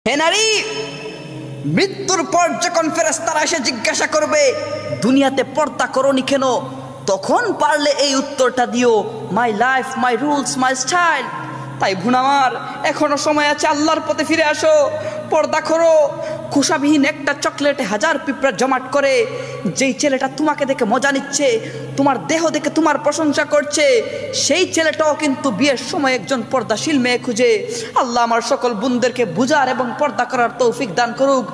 হে নারী, মৃত্যুর পর যখন ফেরেশতারা এসে জিজ্ঞাসা করবে দুনিয়াতে পর্দা করনি কেন, তখন পারলে এই উত্তরটা দিও, my life, my rules, my style. তাই বোন আমার, এখনো সময় আছে, আল্লাহর পথে ফিরে আসো, পর্দা করো। খোসাবিহীন একটা চকলেটে হাজার পিঁপড়া জমাট করে। যেই ছেলেটা তোমাকে দেখে মজা নিচ্ছে, তোমার দেহ দেখে তোমার প্রশংসা করছে, সেই ছেলেটাও কিন্তু বিয়ের সময় একজন পর্দাশীল মেয়ে খুঁজে। আল্লাহ আমার সকল বোনদেরকে বুঝার এবং পর্দা করার তৌফিক দান করুক।